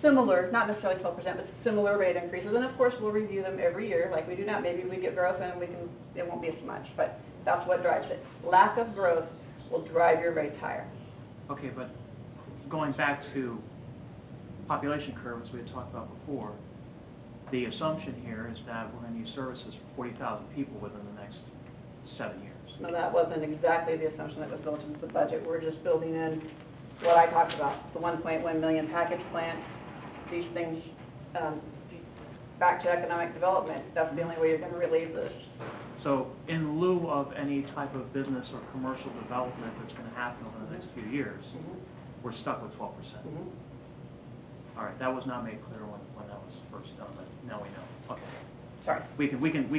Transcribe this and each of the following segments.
similar, not necessarily 12%, but similar rate increases. And of course, we'll review them every year like we do now. Maybe we get growth and it won't be as much, but that's what drives it. Lack of growth will drive your rates higher. Okay, but going back to population curve, as we had talked about before, the assumption here is that we're going to use services for 40,000 people within the next 7 years. No, that wasn't exactly the assumption that was built into the budget. We're just building in what I talked about, the 1.1 million package plant, these things, back to economic development. That's the only way you're going to relieve this. So in lieu of any type of business or commercial development that's going to happen over the next few years, we're stuck with 12%. All right, that was not made clear when that was first done, but now we know. Okay. Sorry. We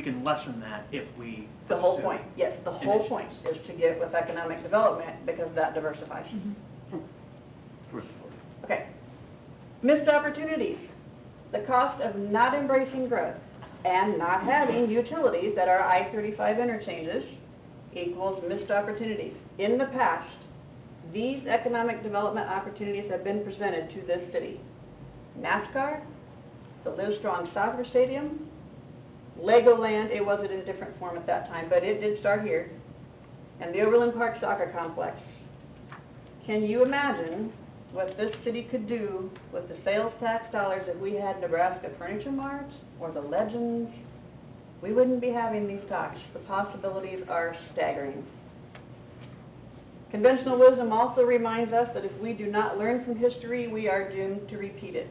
can lessen that if we. The whole point, yes, the whole point is to get with economic development because that diversifies. Okay. Missed opportunities. The cost of not embracing growth and not having utilities at our I-35 interchanges equals missed opportunities. In the past, these economic development opportunities have been presented to this city. NASCAR, the Livestrong Soccer Stadium, Legoland, it was in a different form at that time, but it did start here, and the Overland Park Soccer Complex. Can you imagine what this city could do with the sales tax dollars if we had Nebraska Furniture Mart or the Legends? We wouldn't be having these talks. The possibilities are staggering. Conventional wisdom also reminds us that if we do not learn from history, we are doomed to repeat it.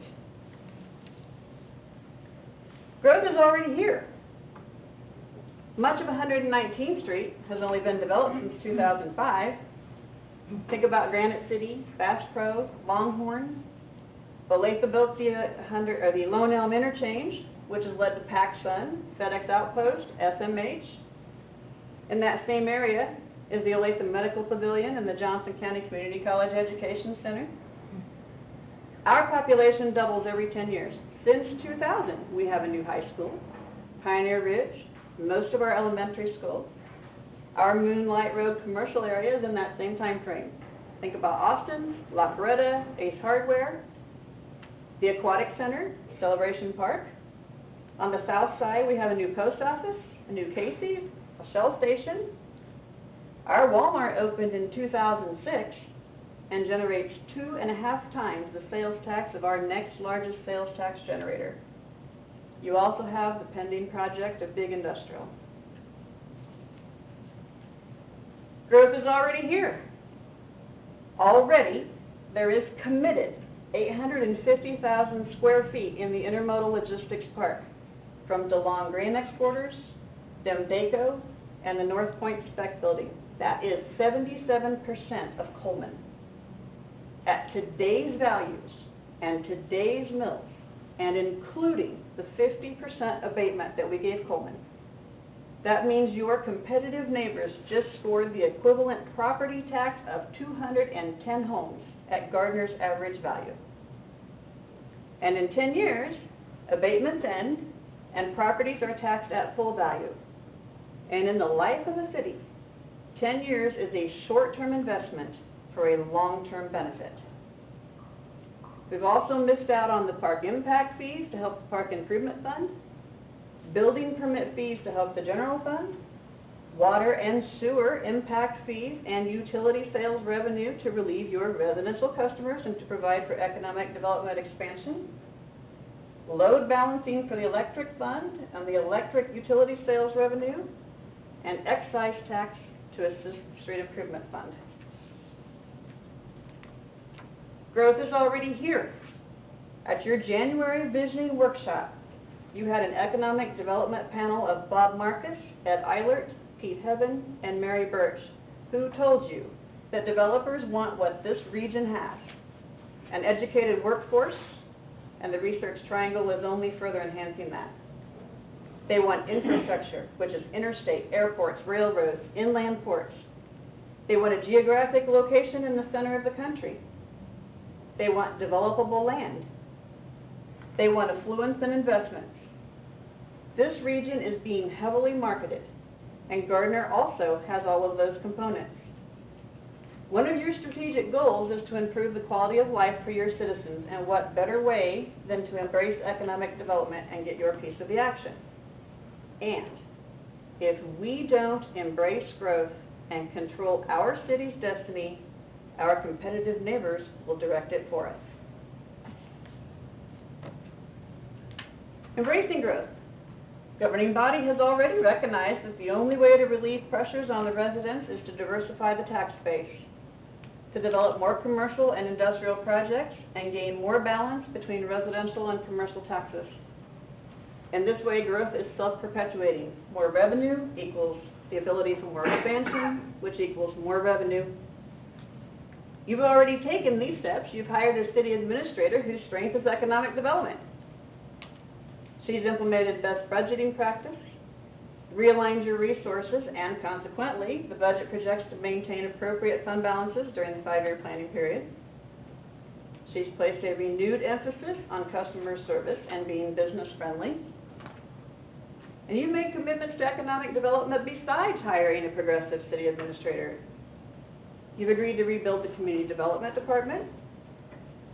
Growth is already here. Much of 119th Street has only been developed since 2005. Think about Granite City, Bass Pro, Longhorn. Olathe built the Lone Elm Interchange, which has led to PacSun, FedEx Outpost, SMH. In that same area is the Olathe Medical Pavilion and the Johnson County Community College Education Center. Our population doubles every 10 years. Since 2000, we have a new high school, Pioneer Ridge, most of our elementary schools. Our Moonlight Road commercial area is in that same time frame. Think about Austin, La Coretta, Ace Hardware, the Aquatic Center, Celebration Park. On the south side, we have a new post office, a new Casey's, a Shell station. Our Walmart opened in 2006 and generates 2.5 times the sales tax of our next largest sales tax generator. You also have the pending project of Big Industrial. Growth is already here. Already, there is committed 850,000 square feet in the Intermodal Logistics Park from DeLong Grain Exporters, Demdeco, and the North Point Spec Building. That is 77% of Coleman. At today's values and today's mills, and including the 50% abatement that we gave Coleman, that means your competitive neighbors just scored the equivalent property tax of 210 homes at Gardner's average value. And in 10 years, abatements end and properties are taxed at full value. And in the life of a city, 10 years is a short-term investment for a long-term benefit. We've also missed out on the park impact fees to help the Park Improvement Fund, building permit fees to help the general fund, water and sewer impact fees and utility sales revenue to relieve your residential customers and to provide for economic development expansion, load balancing for the electric fund and the electric utility sales revenue, and excise tax to assist the street improvement fund. Growth is already here. At your January visioning workshop, you had an economic development panel of Bob Marcus, Ed Eilert, Pete Heaven, and Mary Birch, who told you that developers want what this region has, an educated workforce, and the Research Triangle is only further enhancing that. They want infrastructure, which is interstate, airports, railroads, inland ports. They want a geographic location in the center of the country. They want developable land. They want affluence and investments. This region is being heavily marketed, and Gardner also has all of those components. One of your strategic goals is to improve the quality of life for your citizens, and what better way than to embrace economic development and get your piece of the action? And if we don't embrace growth and control our city's destiny, our competitive neighbors will direct it for us. Embracing growth. Governing body has already recognized that the only way to relieve pressures on the residents is to diversify the tax base, to develop more commercial and industrial projects, and gain more balance between residential and commercial taxes. In this way, growth is self-perpetuating. More revenue equals the ability for more expansion, which equals more revenue. You've already taken these steps. You've hired a city administrator whose strength is economic development. She's implemented best budgeting practice, realigned your resources, and consequently, the budget projects to maintain appropriate fund balances during the 5-year planning period. She's placed a renewed emphasis on customer service and being business friendly. And you've made commitments to economic development besides hiring a progressive city administrator. You've agreed to rebuild the community development department.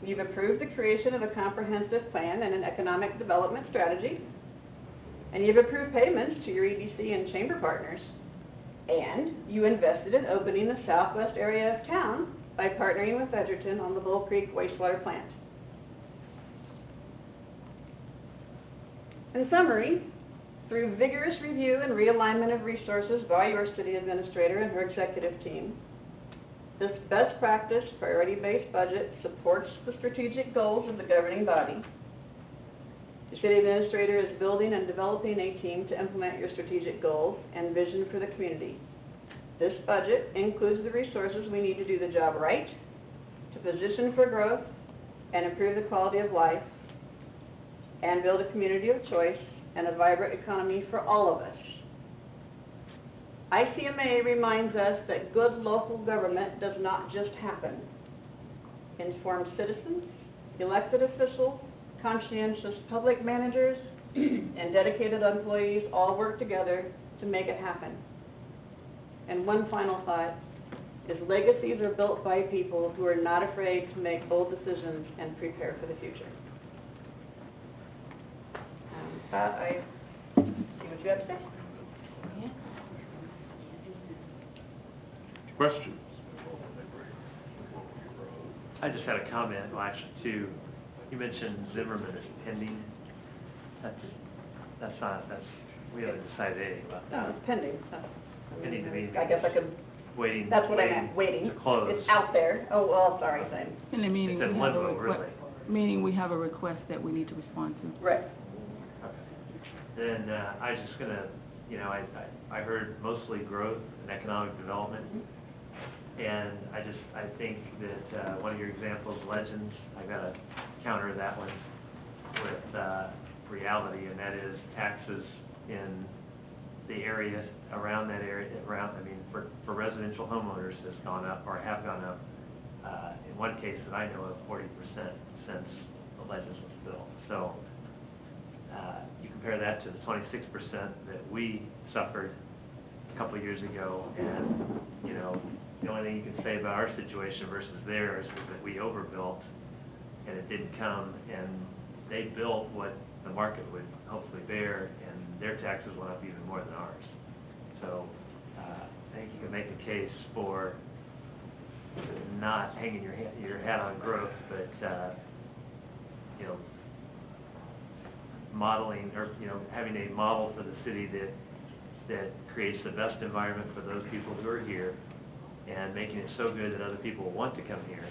You've approved the creation of a comprehensive plan and an economic development strategy. And you've approved payments to your EDC and chamber partners. And you invested in opening the southwest area of town by partnering with Edgerton on the Bull Creek wastewater plant. In summary, through vigorous review and realignment of resources by your city administrator and her executive team, this best practice, priority-based budget supports the strategic goals of the governing body. The city administrator is building and developing a team to implement your strategic goals and vision for the community. This budget includes the resources we need to do the job right, to position for growth and improve the quality of life, and build a community of choice and a vibrant economy for all of us. ICMA reminds us that good local government does not just happen. Informed citizens, elected officials, conscientious public managers, and dedicated employees all work together to make it happen. And one final thought is legacies are built by people who are not afraid to make bold decisions and prepare for the future. I see what you have to say. Questions? I just had a comment, well, actually, two. You mentioned Zimmerman is pending. That's not, we haven't decided anything about No, that. it's pending. Pending to me. I guess I could, Waiting. that's what I meant, waiting. To close. It's out there. Oh, well, sorry, Sam. In the meeting, It's in we have a limbo, request, really. meaning we have a request that we need to respond to. Right. Then I was just gonna, I heard mostly growth and economic development. And I think that one of your examples, Legends, I gotta counter that one with reality, and that is taxes in the area around that area, for residential homeowners has gone up, or have gone up, in one case that I know of, 40% since the Legends was built. So you compare that to the 26% that we suffered a couple of years ago, and the only thing you can say about our situation versus theirs is that we overbuilt, and it didn't come, and they built what the market would hopefully bear, and their taxes went up even more than ours. So I think you can make a case for not hanging your hat on growth, but modeling, or having a model for the city that creates the best environment for those people who are here, and making it so good that other people want to come here.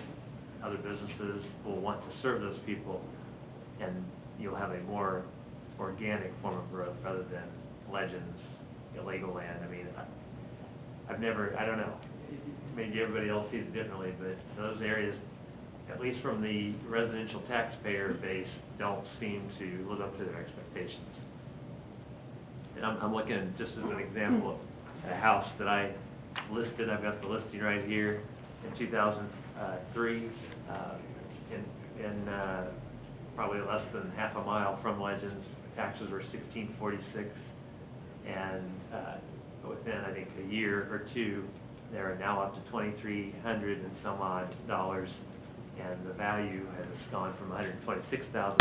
Other businesses will want to serve those people, and you'll have a more organic form of growth rather than Legends, illegal land. I don't know, maybe everybody else sees it differently, but those areas, at least from the residential taxpayer base, don't seem to live up to their expectations. And I'm looking, just as an example, at a house that I listed. I've got the listing right here in 2003, in probably less than half a mile from Legends. Taxes were $1,646, and within, I think, a year or two, they're now up to $2,300 and some odd dollars, and the value has gone from $126,000